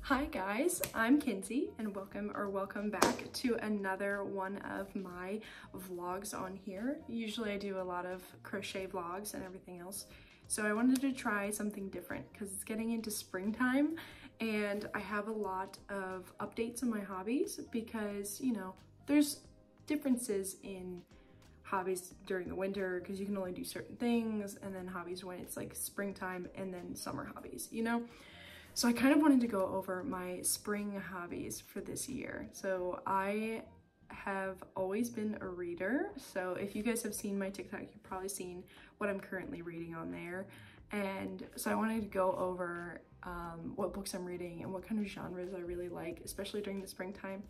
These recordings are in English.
Hi guys, I'm Kinsey and welcome back to another one of my vlogs on here. Usually I do a lot of crochet vlogs and everything else. So I wanted to try something different because it's getting into springtime and I have a lot of updates on my hobbies because, you know, there's differences in hobbies during the winter because you can only do certain things, and then hobbies when it's like springtime, and then summer hobbies, you know? So I kind of wanted to go over my spring hobbies for this year. So I have always been a reader. So if you guys have seen my TikTok, you've probably seen what I'm currently reading on there. And so I wanted to go over what books I'm reading and what kind of genres I really like, especially during the springtime.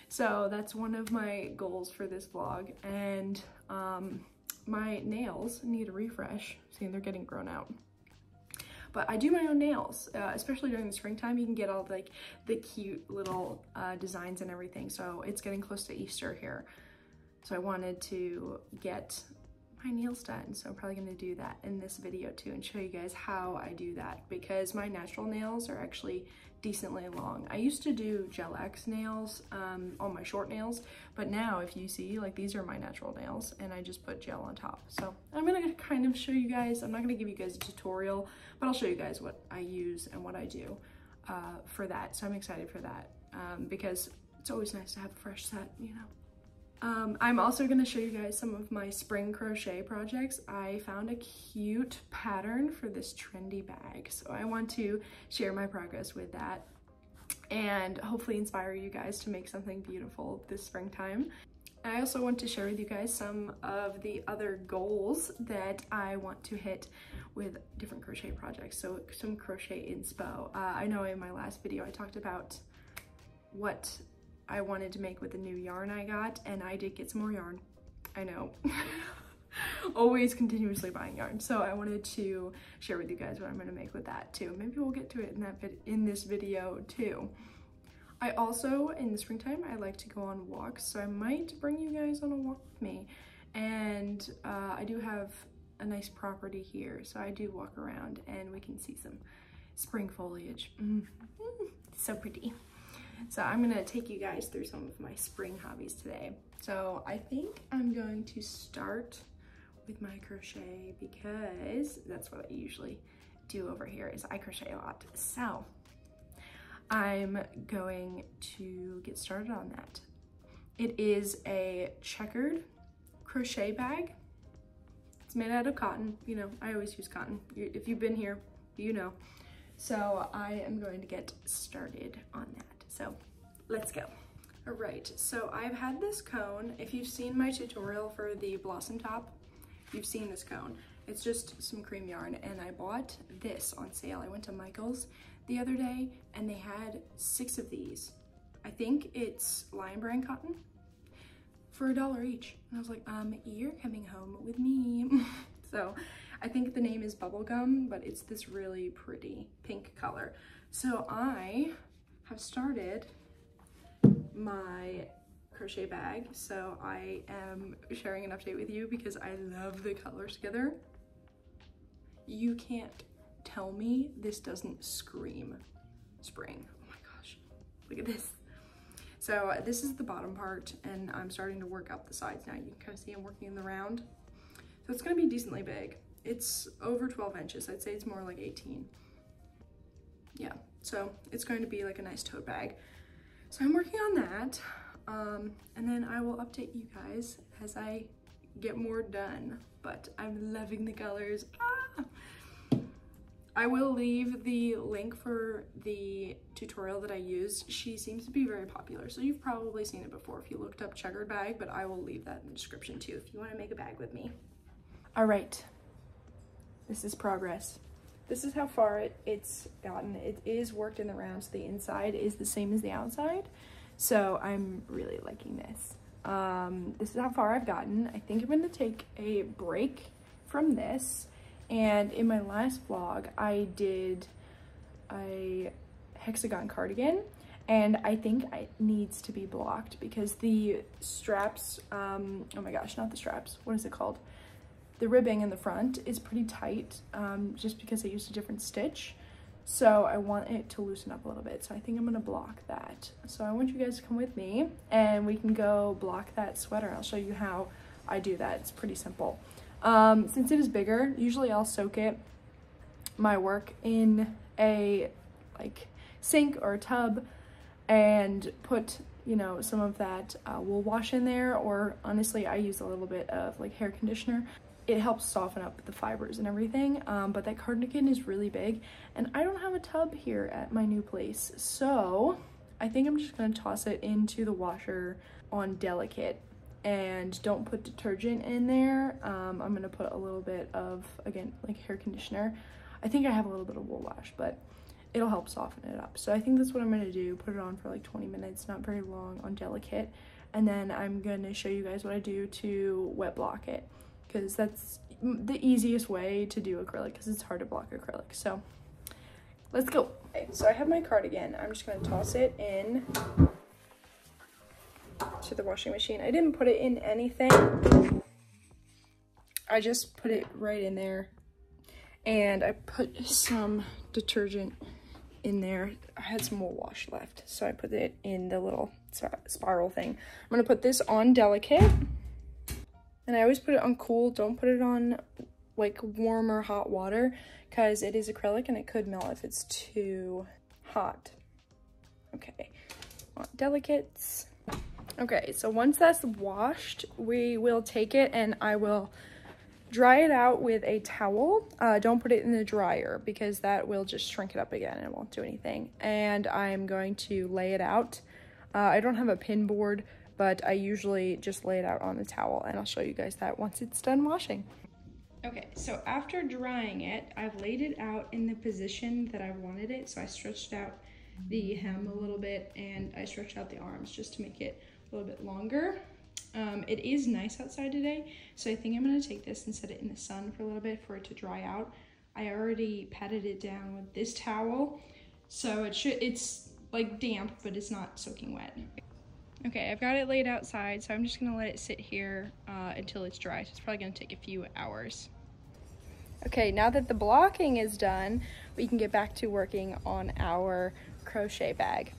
So that's one of my goals for this vlog. And my nails need a refresh. See, they're getting grown out. But I do my own nails, especially during the springtime. You can get all like the cute little designs and everything. So it's getting close to Easter here. So I wanted to get my nails done. So I'm probably gonna do that in this video too and show you guys how I do that, because my natural nails are actually decently long. I used to do gel X nails on my short nails, but now if you see, like, these are my natural nails and I just put gel on top. So I'm gonna kind of show you guys, I'm not gonna give you guys a tutorial, but I'll show you guys what I use and what I do for that. So I'm excited for that because it's always nice to have a fresh set, you know. I'm also going to show you guys some of my spring crochet projects. I found a cute pattern for this trendy bag, so I want to share my progress with that and hopefully inspire you guys to make something beautiful this springtime. I also want to share with you guys some of the other goals that I want to hit with different crochet projects, so some crochet inspo. I know in my last video I talked about what I wanted to make with the new yarn I got, and I did get some more yarn. I know. Always continuously buying yarn. So I wanted to share with you guys what I'm going to make with that too. Maybe we'll get to it in this video too. I also, in the springtime, I like to go on walks, so I might bring you guys on a walk with me. And I do have a nice property here, so I do walk around and we can see some spring foliage. So pretty. So I'm gonna take you guys through some of my spring hobbies today. So I think I'm going to start with my crochet because that's what I usually do over here, is I crochet a lot. So I'm going to get started on that. It is a checkered crochet bag. It's made out of cotton. You know, I always use cotton. If you've been here, you know. So I am going to get started on that. So let's go. All right, so I've had this cone. If you've seen my tutorial for the blossom top, you've seen this cone. It's just some cream yarn, and I bought this on sale. I went to Michael's the other day and they had 6 of these. I think it's Lion Brand cotton for $1 each. And I was like, you're coming home with me. So I think the name is Bubblegum, but it's this really pretty pink color. So I have started my crochet bag, so I am sharing an update with you because I love the colors together. You can't tell me this doesn't scream spring. Oh my gosh, look at this. So this is the bottom part, and I'm starting to work up the sides now. You can kind of see I'm working in the round. So it's gonna be decently big. It's over 12 inches. I'd say it's more like 18. Yeah, so it's going to be like a nice tote bag. So I'm working on that, and then I will update you guys as I get more done, but I'm loving the colors. I will leave the link for the tutorial that I used. She seems to be very popular, so you've probably seen it before if you looked up checkered bag, but I will leave that in the description too if you want to make a bag with me. All right, this is progress. This is how far it's gotten. It is worked in the round, so the inside is the same as the outside. So I'm really liking this. This is how far I've gotten. I think I'm gonna take a break from this. And in my last vlog, I did a hexagon cardigan, and I think it needs to be blocked because the straps, oh my gosh, not the straps, what is it called? The ribbing in the front is pretty tight just because I used a different stitch. So I want it to loosen up a little bit. So I think I'm gonna block that. So I want you guys to come with me and we can go block that sweater. I'll show you how I do that. It's pretty simple. Since it is bigger, usually I'll soak my work in a like sink or a tub and put, you know, some of that wool wash in there, or honestly I use a little bit of like hair conditioner. It helps soften up the fibers and everything, but that cardigan is really big and I don't have a tub here at my new place, so I think I'm just gonna toss it into the washer on delicate and don't put detergent in there. I'm gonna put a little bit of, again, like hair conditioner. I think I have a little bit of wool wash, but it'll help soften it up. So I think that's what I'm gonna do, put it on for like 20 minutes, not very long, on delicate, and then I'm gonna show you guys what I do to wet block it, because that's the easiest way to do acrylic, because it's hard to block acrylic. So let's go. Okay, so I have my cardigan. I'm just gonna toss it in to the washing machine. I didn't put it in anything. I just put it right in there, and I put some detergent in there. I had some wool wash left, so I put it in the little spiral thing. I'm gonna put this on delicate, and I always put it on cool. Don't put it on like warm or hot water, because it is acrylic and it could melt if it's too hot. Okay, on delicates. Okay, so once that's washed, we will take it and I will dry it out with a towel. Don't put it in the dryer because that will just shrink it up again and it won't do anything. And I'm going to lay it out. I don't have a pin board, but I usually just lay it out on the towel, and I'll show you guys that once it's done washing. Okay, so after drying it, I've laid it out in the position that I wanted it. So I stretched out the hem a little bit and I stretched out the arms just to make it a little bit longer. It is nice outside today, so I think I'm gonna take this and set it in the sun for a little bit for it to dry out. I already patted it down with this towel, so it's like damp, but it's not soaking wet. Okay, I've got it laid outside, so I'm just gonna let it sit here until it's dry. So it's probably gonna take a few hours. Okay, now that the blocking is done, we can get back to working on our crochet bag.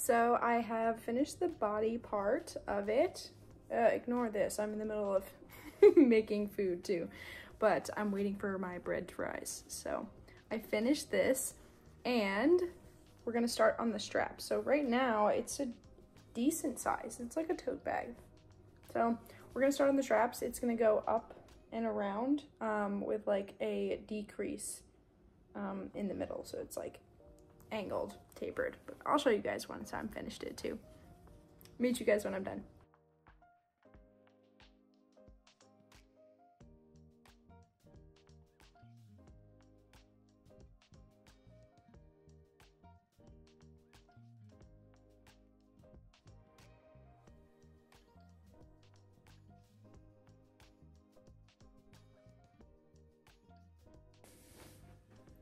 So I have finished the body part of it. Ignore this, I'm in the middle of making food too, but I'm waiting for my bread to rise. So I finished this and we're gonna start on the strap. So right now it's a decent size. It's like a tote bag. So we're gonna start on the straps. It's gonna go up and around with like a decrease in the middle. So it's like angled, tapered, but I'll show you guys once I'm finished it too. Meet you guys when I'm done.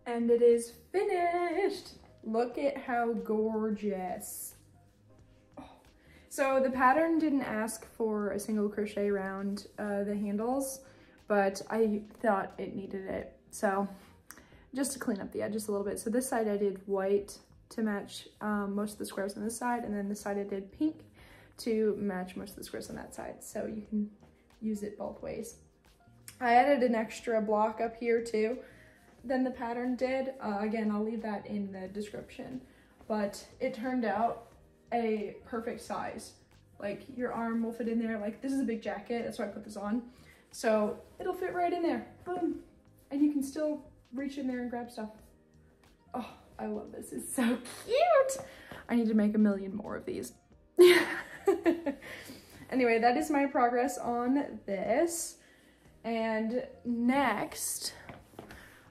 And it is finished. Look at how gorgeous. Oh. So the pattern didn't ask for a single crochet around the handles, but I thought it needed it. So just to clean up the edges a little bit. So this side I did white to match most of the squares on this side, and then this side I did pink to match most of the squares on that side. So you can use it both ways. I added an extra block up here too than the pattern did. Again, I'll leave that in the description, but it turned out a perfect size. Like your arm will fit in there. Like this is a big jacket, that's why I put this on. So it'll fit right in there, boom. And you can still reach in there and grab stuff. Oh, I love this, it's so cute. I need to make a million more of these. Anyway, that is my progress on this. And next,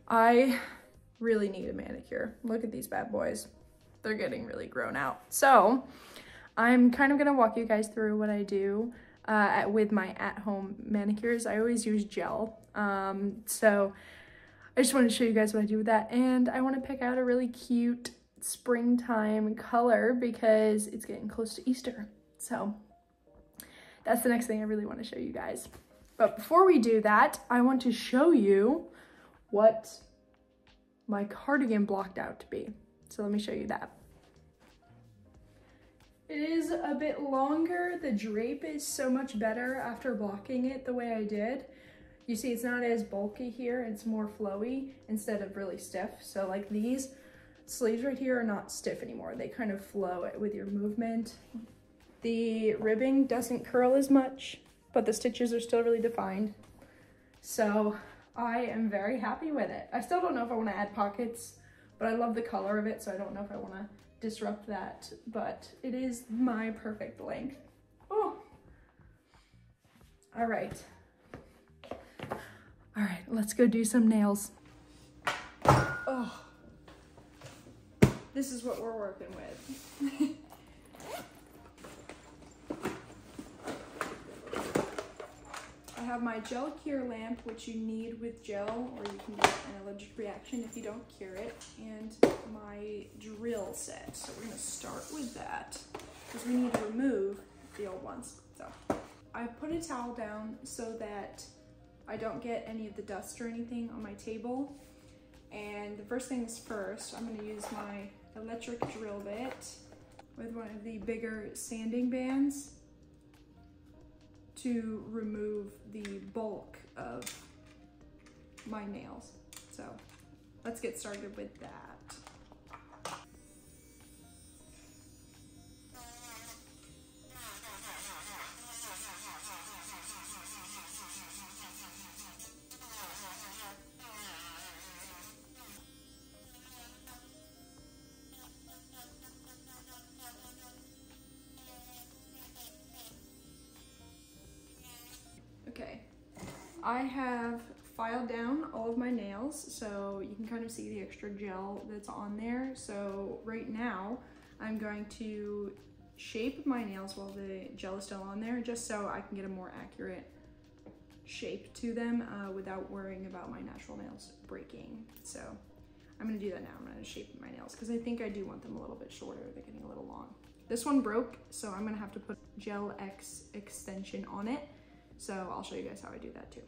I really need a manicure. Look at these bad boys. They're getting really grown out. So I'm kind of gonna walk you guys through what I do with my at-home manicures. I always use gel. So I just wanted to show you guys what I do with that. And I want to pick out a really cute springtime color because it's getting close to Easter. So that's the next thing I really want to show you guys. But before we do that, I want to show you what my cardigan blocked out to be. So let me show you that. It is a bit longer. The drape is so much better after blocking it the way I did. You see, it's not as bulky here, it's more flowy instead of really stiff. So like these sleeves right here are not stiff anymore. They kind of flow with your movement. The ribbing doesn't curl as much, but the stitches are still really defined. So I am very happy with it. I still don't know if I want to add pockets, but I love the color of it, so I don't know if I want to disrupt that, but it is my perfect length. Oh, all right. All right, let's go do some nails. Oh, this is what we're working with. I have my gel cure lamp, which you need with gel, or you can get an allergic reaction if you don't cure it, and my drill set. So we're gonna start with that because we need to remove the old ones. So I put a towel down so that I don't get any of the dust or anything on my table. And the first things first, I'm gonna use my electric drill bit with one of the bigger sanding bands to remove the bulk of my nails. So let's get started with that. Okay, I have filed down all of my nails, so you can kind of see the extra gel that's on there. So right now, I'm going to shape my nails while the gel is still on there, just so I can get a more accurate shape to them without worrying about my natural nails breaking. So I'm gonna do that now. I'm gonna shape my nails because I think I do want them a little bit shorter. They're getting a little long. This one broke, so I'm gonna have to put Gel X extension on it. So I'll show you guys how I do that too.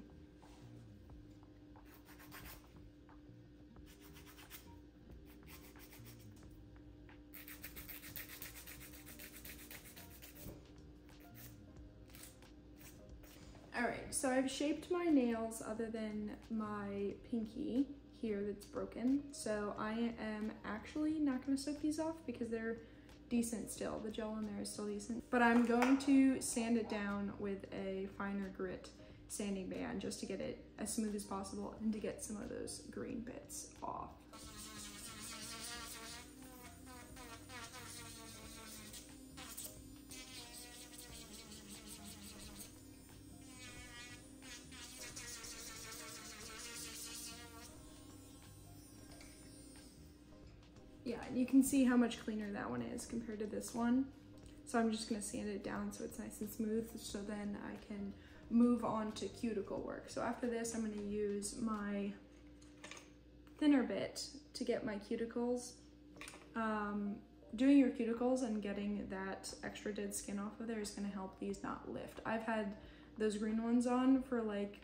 All right, so I've shaped my nails other than my pinky here that's broken. So I am actually not gonna soak these off because they're decent still. The gel in there is still decent, but I'm going to sand it down with a finer grit sanding band just to get it as smooth as possible and to get some of those green bits off. Yeah, and you can see how much cleaner that one is compared to this one. So I'm just gonna sand it down so it's nice and smooth, so then I can move on to cuticle work. So after this, I'm gonna use my thinner bit to get my cuticles. Doing your cuticles and getting that extra dead skin off of there is gonna help these not lift. I've had those green ones on for like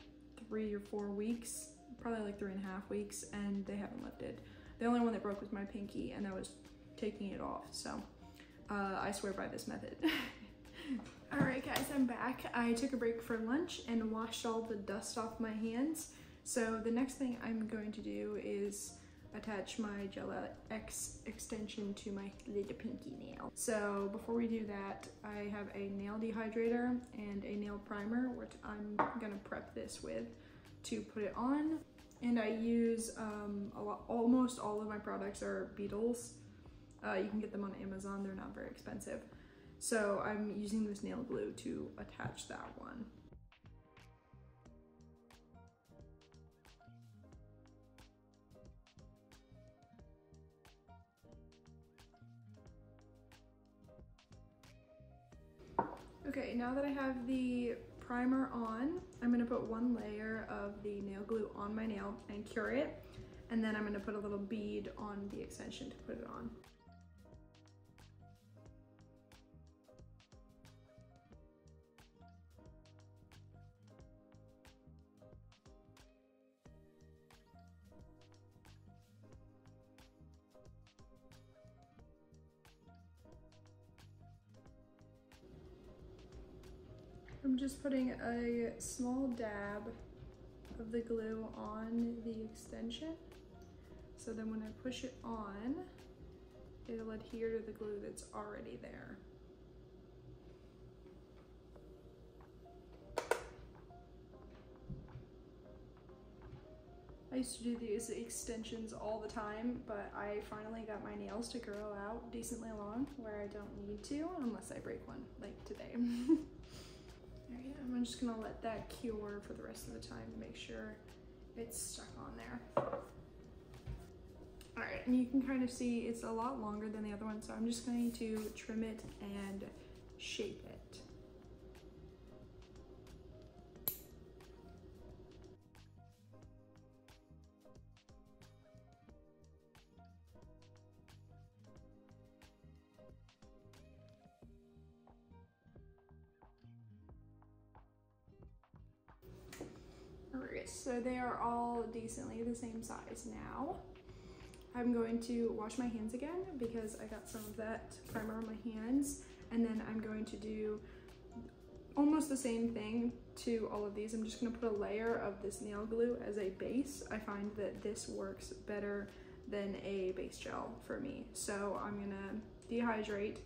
3 or 4 weeks, probably like 3.5 weeks, and they haven't lifted. The only one that broke was my pinky, and that was taking it off. So I swear by this method. Alright guys, I'm back. I took a break for lunch and washed all the dust off my hands. So the next thing I'm going to do is attach my Gel X extension to my little pinky nail. So before we do that, I have a nail dehydrator and a nail primer, which I'm gonna prep this with to put it on. And I use almost all of my products are Beetles. You can get them on Amazon, they're not very expensive. So I'm using this nail glue to attach that one. Okay, now that I have the primer on, I'm gonna put one layer of the nail glue on my nail and cure it. And then I'm gonna put a little bead on the extension to put it on. I'm just putting a small dab of the glue on the extension. So then when I push it on, it'll adhere to the glue that's already there. I used to do these extensions all the time, but I finally got my nails to grow out decently long where I don't need to unless I break one, like today. Alright, I'm just gonna let that cure for the rest of the time to make sure it's stuck on there. Alright, and you can kind of see it's a lot longer than the other one, so I'm just going to trim it and shape it. Alright, so they are all decently the same size now. I'm going to wash my hands again because I got some of that primer on my hands, and then I'm going to do almost the same thing to all of these. I'm just gonna put a layer of this nail glue as a base. I find that this works better than a base gel for me. So I'm gonna dehydrate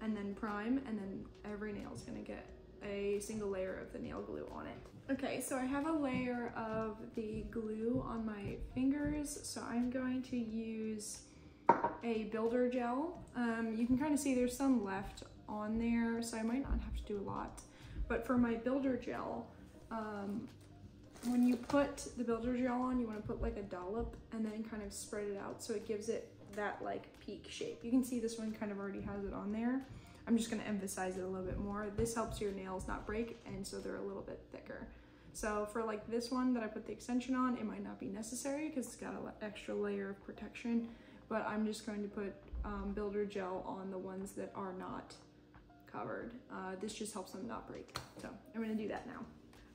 and then prime, and then every nail is gonna get a single layer of the nail glue on it. Okay, so I have a layer of the glue on my fingers, so I'm going to use a builder gel. You can kind of see there's some left on there, so I might not have to do a lot. But for my builder gel, when you put the builder gel on, you want to put like a dollop and then kind of spread it out so it gives it that like peak shape. You can see this one kind of already has it on there. I'm just going to emphasize it a little bit more. This helps your nails not break, and so they're a little bit thicker. So for like this one that I put the extension on, it might not be necessary because it's got an extra layer of protection, but I'm just going to put builder gel on the ones that are not covered. This just helps them not break. So I'm going to do that now.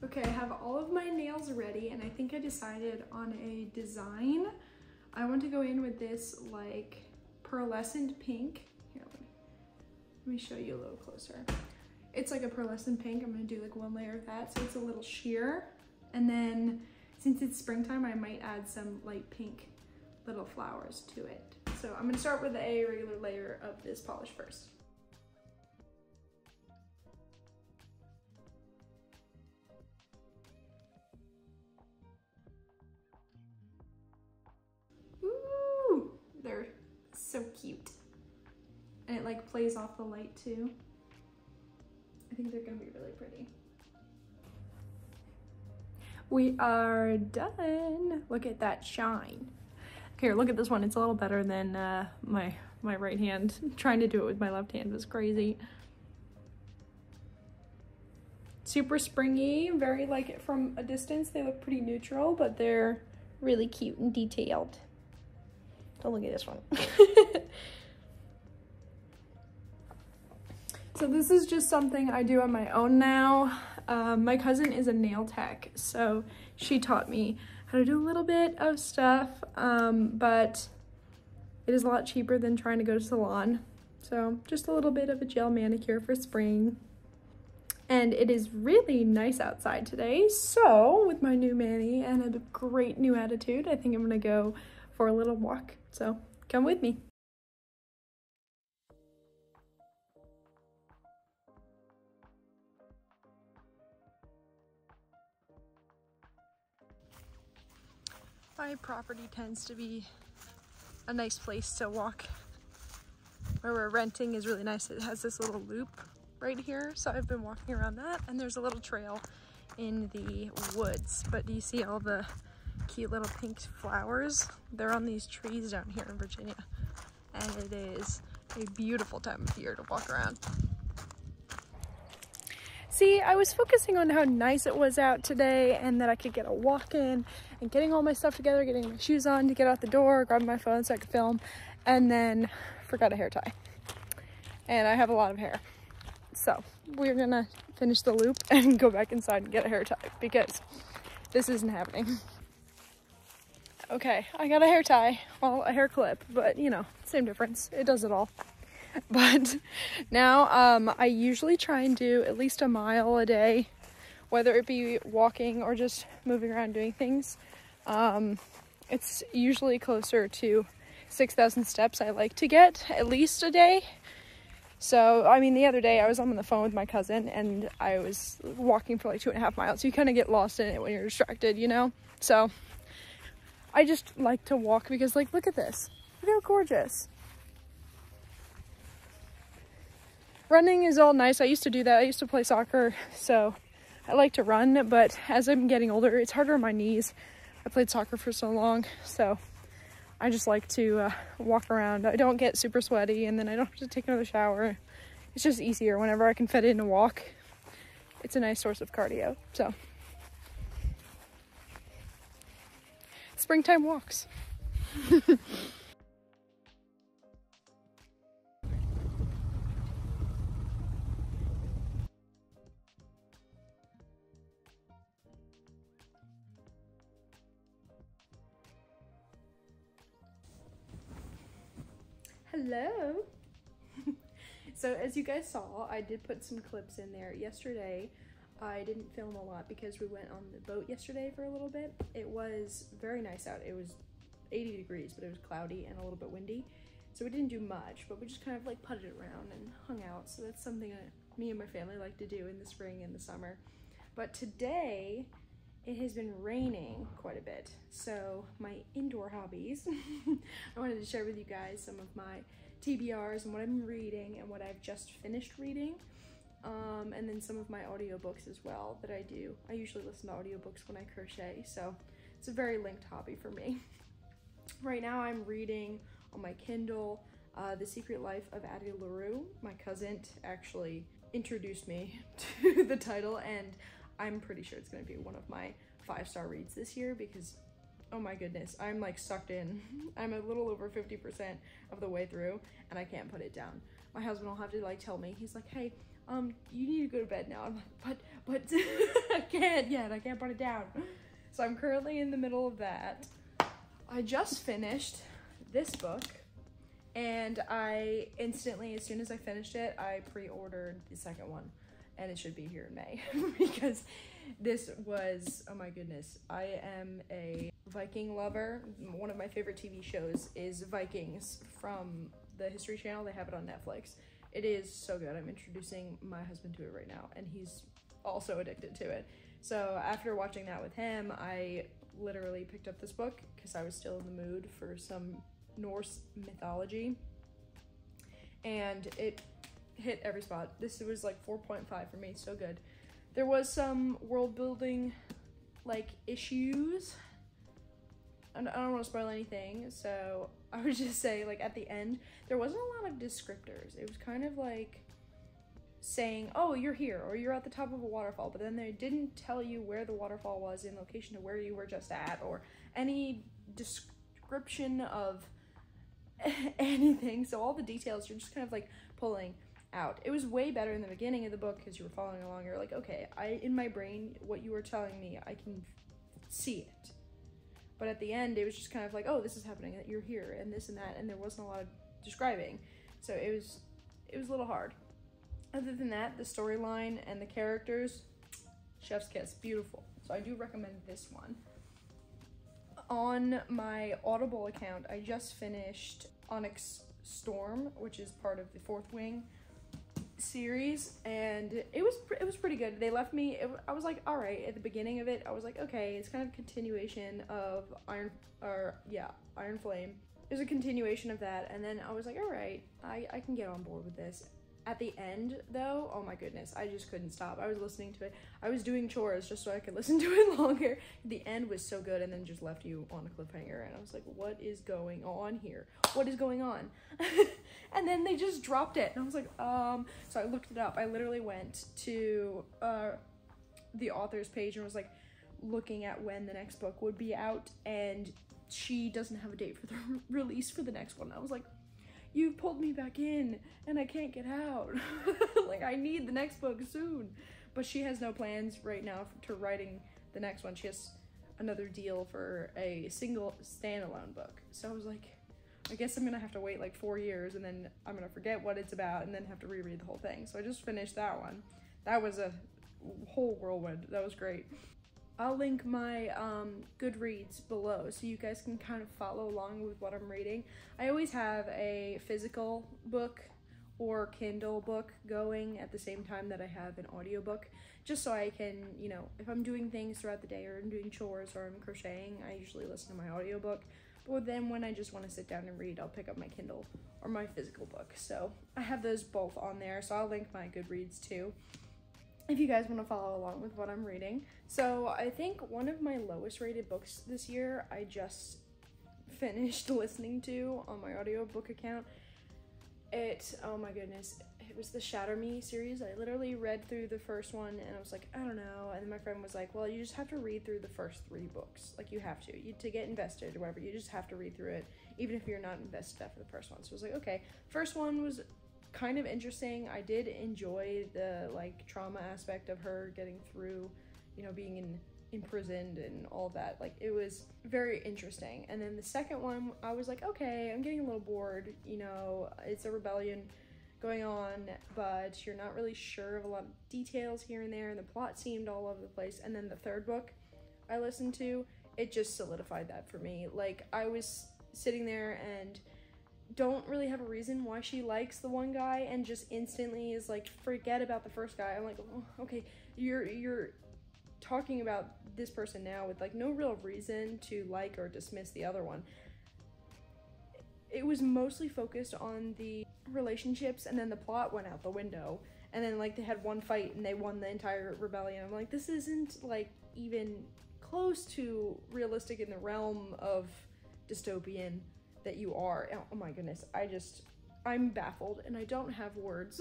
Okay, I have all of my nails ready, and I think I decided on a design. I want to go in with this like pearlescent pink. Here, let me show you a little closer. It's like a pearlescent pink. I'm gonna do like one layer of that, so it's a little sheer. And then since it's springtime, I might add some light pink little flowers to it. So I'm gonna start with a regular layer of this polish first. Ooh, they're so cute. And it like plays off the light too. I think they're gonna be really pretty. We are done. Look at that shine. Here, look at this one. It's a little better than my right hand. Trying to do it with my left hand was crazy. Super springy, very like from a distance they look pretty neutral, but they're really cute and detailed. Don't look at this one. So this is just something I do on my own now. My cousin is a nail tech, so she taught me how to do a little bit of stuff, but it is a lot cheaper than trying to go to salon. So just a little bit of a gel manicure for spring. and it is really nice outside today. So with my new Manny and a great new attitude, I think I'm gonna go for a little walk. So come with me. My property tends to be a nice place to walk. Where we're renting is really nice. It has this little loop right here, so I've been walking around that, and there's a little trail in the woods. But do you see all the cute little pink flowers? They're on these trees down here in Virginia, and it is a beautiful time of year to walk around. See, I was focusing on how nice it was out today and that I could get a walk in and getting all my stuff together, getting my shoes on to get out the door, grab my phone so I could film, and then forgot a hair tie. And I have a lot of hair. So we're gonna finish the loop and go back inside and get a hair tie because this isn't happening. Okay, I got a hair tie, well, a hair clip, but you know, same difference. It does it all. But now I usually try and do at least a mile a day, whether it be walking or just moving around doing things. It's usually closer to 6,000 steps I like to get at least a day. So, I mean, the other day I was on the phone with my cousin and I was walking for like 2.5 miles. You kind of get lost in it when you're distracted, you know? So I just like to walk because, like, look at this. Look how gorgeous. Running is all nice. I used to do that. I used to play soccer, so I like to run, but as I'm getting older, it's harder on my knees. I played soccer for so long, so I just like to walk around. I don't get super sweaty, and then I don't have to take another shower. It's just easier whenever I can fit in a walk. It's a nice source of cardio, so. Springtime walks. Hello. So as you guys saw, I did put some clips in there. Yesterday, I didn't film a lot because we went on the boat yesterday for a little bit. It was very nice out. It was 80 degrees, but it was cloudy and a little bit windy. So we didn't do much, but we just kind of like putted around and hung out. So that's something that me and my family like to do in the spring and the summer. But today, it has been raining quite a bit, so my indoor hobbies, I wanted to share with you guys some of my TBRs and what I'm reading and what I've just finished reading, and then some of my audiobooks as well that I do. I usually listen to audiobooks when I crochet, so it's a very linked hobby for me. Right now I'm reading on my Kindle, The Secret Life of Addie LaRue. My cousin actually introduced me to the title, and I'm pretty sure it's gonna be one of my 5-star reads this year because, oh my goodness, I'm like sucked in. I'm a little over 50% of the way through and I can't put it down. My husband will have to like tell me, he's like, hey, you need to go to bed now. I'm like, but I can't yet, I can't put it down. So I'm currently in the middle of that. I just finished this book and I instantly, as soon as I finished it, I pre-ordered the second one. And it should be here in May because this was, oh my goodness, I am a Viking lover. One of my favorite TV shows is Vikings from the History Channel. They have it on Netflix. It is so good. I'm introducing my husband to it right now and he's also addicted to it. So after watching that with him, I literally picked up this book because I was still in the mood for some Norse mythology, and it hit every spot. This was like 4.5 for me, so good. There was some world building like issues, and I don't want to spoil anything, so I would just say like at the end there wasn't a lot of descriptors. It was kind of like saying, oh, you're here or you're at the top of a waterfall, but then they didn't tell you where the waterfall was in location to where you were just at or any description of anything. So all the details you're just kind of like pulling out. It was way better in the beginning of the book because you were following along. You're like, okay, in my brain, what you were telling me, I can see it. But at the end, it was just kind of like, oh, this is happening, that you're here, and this and that, and there wasn't a lot of describing. So it was a little hard. Other than that, the storyline and the characters, chef's kiss, beautiful. So I do recommend this one. On my Audible account, I just finished Onyx Storm, which is part of the Fourth Wing series, and it was pretty good. They left me, I was like, all right, at the beginning of it, I was like, okay, it's kind of a continuation of Iron Flame. There's a continuation of that, and then I was like, all right, I can get on board with this. At the end, though, oh my goodness, I just couldn't stop. I was listening to it. I was doing chores just so I could listen to it longer. The end was so good, and then just left you on a cliffhanger, and I was like, what is going on here? What is going on? And then they just dropped it, and I was like, so I looked it up. I literally went to the author's page and was like looking at when the next book would be out, and she doesn't have a date for the release for the next one. I was like, you pulled me back in and I can't get out. Like, I need the next book soon. But she has no plans right now to writing the next one. She has another deal for a single standalone book. So I was like, I guess I'm gonna have to wait like 4 years, and then I'm gonna forget what it's about and then have to reread the whole thing. So I just finished that one. That was a whole whirlwind. That was great. I'll link my Goodreads below so you guys can kind of follow along with what I'm reading. I always have a physical book or Kindle book going at the same time that I have an audiobook, just so I can, you know, if I'm doing things throughout the day or I'm doing chores or I'm crocheting, I usually listen to my audiobook. But then when I just want to sit down and read, I'll pick up my Kindle or my physical book. So I have those both on there, so I'll link my Goodreads too, if you guys want to follow along with what I'm reading. So I think one of my lowest rated books this year, I just finished listening to on my audiobook account. Oh my goodness, it was the Shatter Me series. I literally read through the first one and I was like, I don't know. And then my friend was like, well, you just have to read through the first 3 books. Like, you have to get invested or whatever, you just have to read through it, even if you're not invested after the first one. So I was like, okay. First one was kind of interesting. I did enjoy the like trauma aspect of her getting through, you know, being imprisoned and all that. Like, it was very interesting. And then the second one, I was like, okay, I'm getting a little bored, you know, it's a rebellion going on, but you're not really sure of a lot of details here and there, and the plot seemed all over the place. And then the third book I listened to, it just solidified that for me. Like, I was sitting there and don't really have a reason why she likes the one guy and just instantly is like, forget about the first guy. I'm like, oh, okay, you're talking about this person now with like no real reason to like or dismiss the other one. It was mostly focused on the relationships, and then the plot went out the window, and then like they had one fight and they won the entire rebellion. I'm like, this isn't like even close to realistic in the realm of dystopian that you are. Oh my goodness, I'm baffled and I don't have words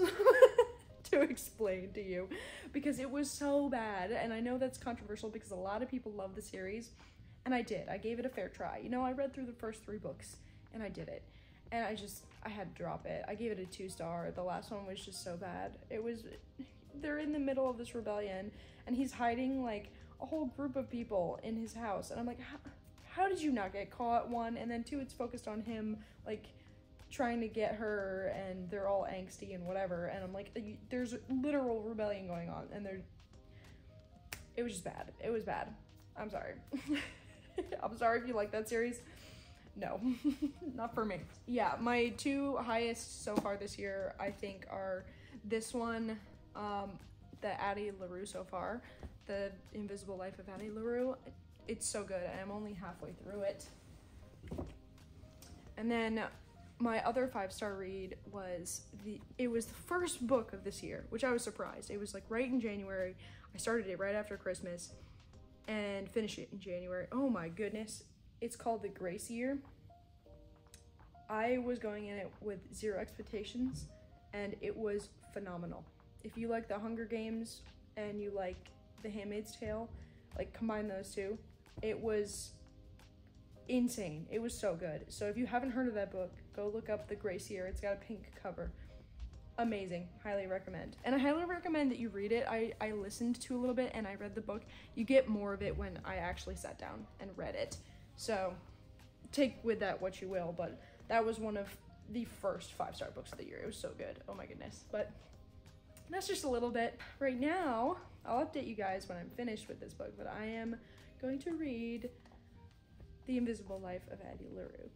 to explain to you because it was so bad. And I know that's controversial because a lot of people love the series, and I gave it a fair try. You know, I read through the first 3 books and I did it, and I had to drop it. I gave it a 2-star. The last one was just so bad. They're in the middle of this rebellion and he's hiding like a whole group of people in his house, and I'm like, how did you not get caught? 1, and then 2, it's focused on him like trying to get her, and they're all angsty and whatever, and I'm like, there's literal rebellion going on, and it was just bad. It was bad. I'm sorry. I'm sorry if you like that series. No, not for me. Yeah, my 2 highest so far this year, I think, are this one, the Addie LaRue so far, The Invisible Life of Addie LaRue. It's so good, and I'm only halfway through it. And then my other 5-star read was it was the first book of this year, which I was surprised. It was like right in January. I started it right after Christmas and finished it in January. Oh my goodness. It's called The Grace Year. I was going in it with 0 expectations, and it was phenomenal. If you like The Hunger Games and you like The Handmaid's Tale, like combine those 2, it was insane. It was so good. So if you haven't heard of that book, go look up The Grace Year. It's got a pink cover. Amazing. Highly recommend. And I highly recommend that you read it. I listened to a little bit and I read the book. You get more of it when I actually sat down and read it. So take with that what you will, but that was one of the first 5-star books of the year. It was so good. Oh my goodness. But that's just a little bit. Right now, I'll update you guys when I'm finished with this book, but I am going to read The Invisible Life of Addie LaRue.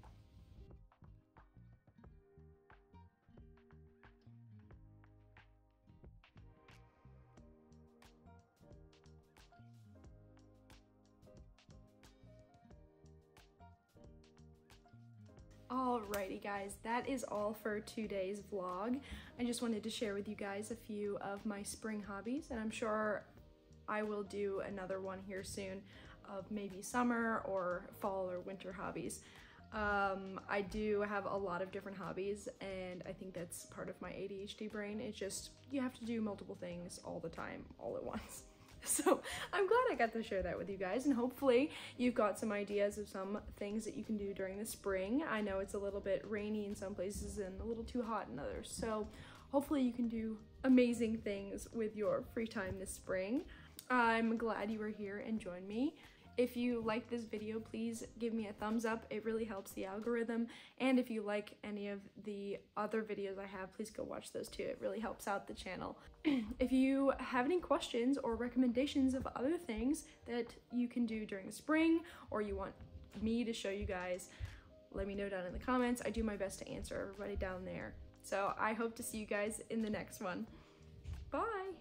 Alrighty guys, that is all for today's vlog. I just wanted to share with you guys a few of my spring hobbies, and I'm sure I will do another one here soon of maybe summer or fall or winter hobbies. I do have a lot of different hobbies, and I think that's part of my ADHD brain. It's just, you have to do multiple things all the time, all at once. So I'm glad I got to share that with you guys, and hopefully you've got some ideas of some things that you can do during the spring. I know it's a little bit rainy in some places and a little too hot in others, so hopefully you can do amazing things with your free time this spring. I'm glad you were here and joined me. If you like this video, please give me a thumbs up. It really helps the algorithm. And if you like any of the other videos I have, please go watch those too. It really helps out the channel. If you have any questions or recommendations of other things that you can do during the spring, or you want me to show you guys, let me know down in the comments. I do my best to answer everybody down there. So I hope to see you guys in the next one. Bye.